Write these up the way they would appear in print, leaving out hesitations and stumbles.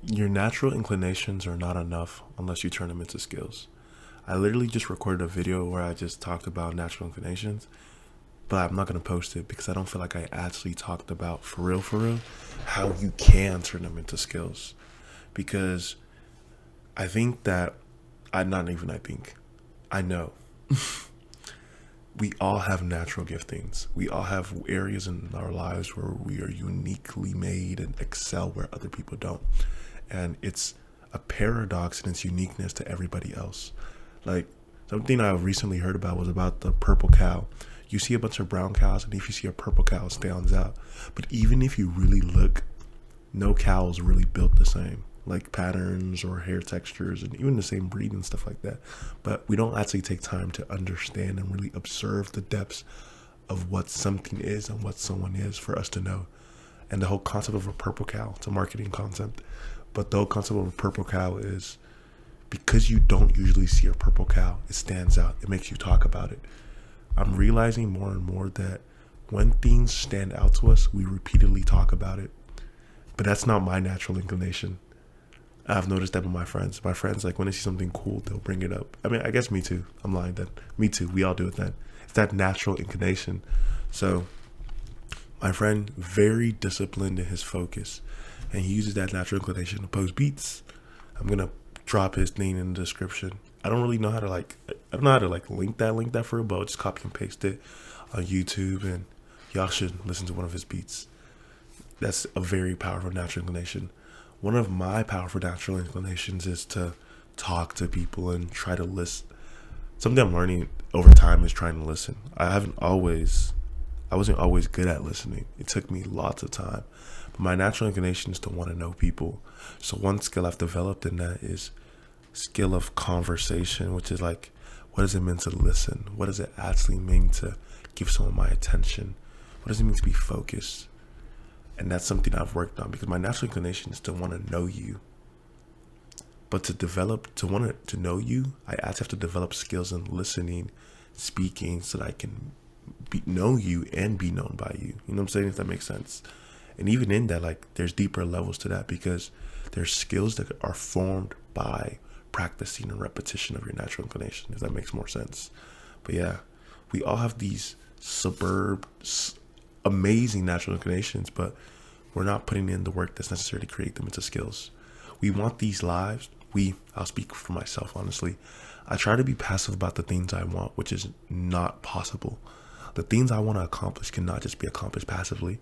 Your natural inclinations are not enough unless you turn them into skills. I literally just recorded a video where I just talked about natural inclinations, but I'm not going to post it because I don't feel like I actually talked about for real, how you can turn them into skills. Because I think that, I think, I know we all have natural giftings. We all have areas in our lives where we are uniquely made and excel where other people don't. And it's a paradox in its uniqueness to everybody else. Like, something I recently heard about was about the purple cow. You see a bunch of brown cows, and if you see a purple cow, it stands out. But even if you really look, no cow is really built the same, like patterns or hair textures and even the same breed and stuff like that. But we don't actually take time to understand and really observe the depths of what something is and what someone is for us to know. And the whole concept of a purple cow, it's a marketing concept, but the whole concept of a purple cow is because you don't usually see a purple cow, it stands out. It makes you talk about it. I'm realizing more and more that when things stand out to us, we repeatedly talk about it. But that's not my natural inclination. I've noticed that with my friends. My friends, like when they see something cool, they'll bring it up. I mean, I guess me too. I'm lying then. Me too. We all do it then. It's that natural inclination. So my friend, very disciplined in his focus, and he uses that natural inclination to post beats. I'm gonna drop his name in the description. I don't really know how to link that for real, but I'll just copy and paste it on YouTube, and y'all should listen to one of his beats. That's a very powerful natural inclination. One of my powerful natural inclinations is to talk to people and try to listen. Something I'm learning over time is trying to listen. I wasn't always good at listening. It took me lots of time. But my natural inclination is to want to know people. So one skill I've developed in that is skill of conversation, which is like, what does it mean to listen? What does it actually mean to give someone my attention? What does it mean to be focused? And that's something I've worked on because my natural inclination is to want to know you. But to want to know you, I actually have to develop skills in listening, speaking, so that I can know you and be known by you. You know what I'm saying? If that makes sense. And even in that, like, there's deeper levels to that because there's skills that are formed by practicing and repetition of your natural inclination, if that makes more sense. But yeah, we all have these amazing natural inclinations, but we're not putting in the work that's necessary to create them into skills. We want these lives. I'll speak for myself, honestly. I try to be passive about the things I want, which is not possible. The things I want to accomplish cannot just be accomplished passively.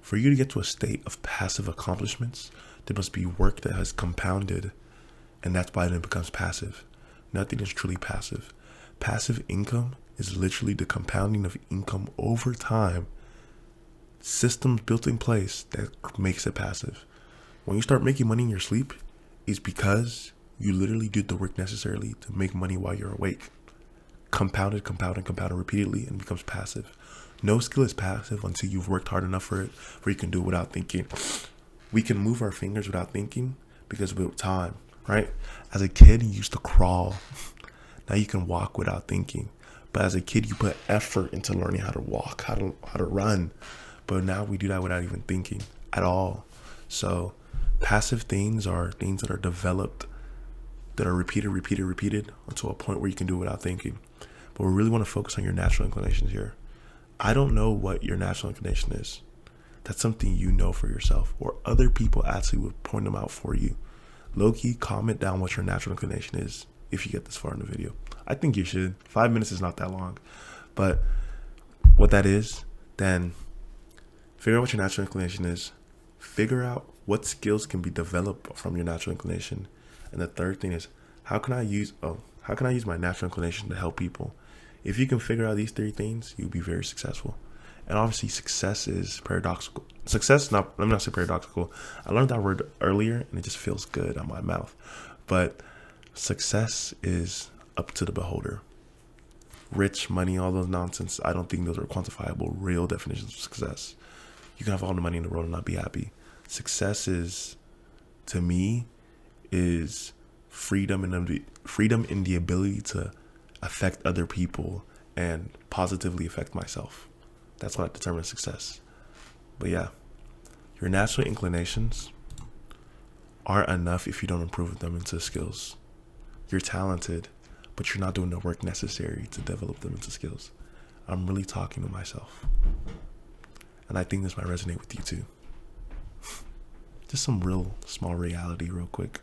For you to get to a state of passive accomplishments, there must be work that has compounded, and that's why it becomes passive. Nothing is truly passive. Passive income is literally the compounding of income over time. Systems built in place that makes it passive. When you start making money in your sleep, it's because you literally did the work necessarily to make money while you're awake. Compounded repeatedly, and it becomes passive. No skill is passive until you've worked hard enough for it, where you can do it without thinking. We can move our fingers without thinking because with time, right? As a kid, you used to crawl. Now you can walk without thinking. But as a kid, you put effort into learning how to walk, how to run. But now we do that without even thinking at all. So passive things are things that are developed, that are repeated until a point where you can do it without thinking. But we really want to focus on your natural inclinations here. I don't know what your natural inclination is. That's something you know for yourself, or other people actually would point them out for you. Low-key, comment down what your natural inclination is if you get this far in the video. I think you should. 5 minutes is not that long. But what that is, then figure out what your natural inclination is. Figure out what skills can be developed from your natural inclination. And the third thing is, how can I use my natural inclination to help people? If you can figure out these three things, you'll be very successful. And obviously, success is paradoxical. Let me not say paradoxical. I learned that word earlier, and it just feels good on my mouth. But success is up to the beholder. Rich, money, all those nonsense, I don't think those are quantifiable, real definitions of success. You can have all the money in the world and not be happy. Success is, to me, is freedom in the ability to affect other people and positively affect myself. That's what I determine success. But yeah, your natural inclinations aren't enough if you don't improve them into skills. You're talented, but you're not doing the work necessary to develop them into skills. I'm really talking to myself. And I think this might resonate with you too. Just some real small reality real quick.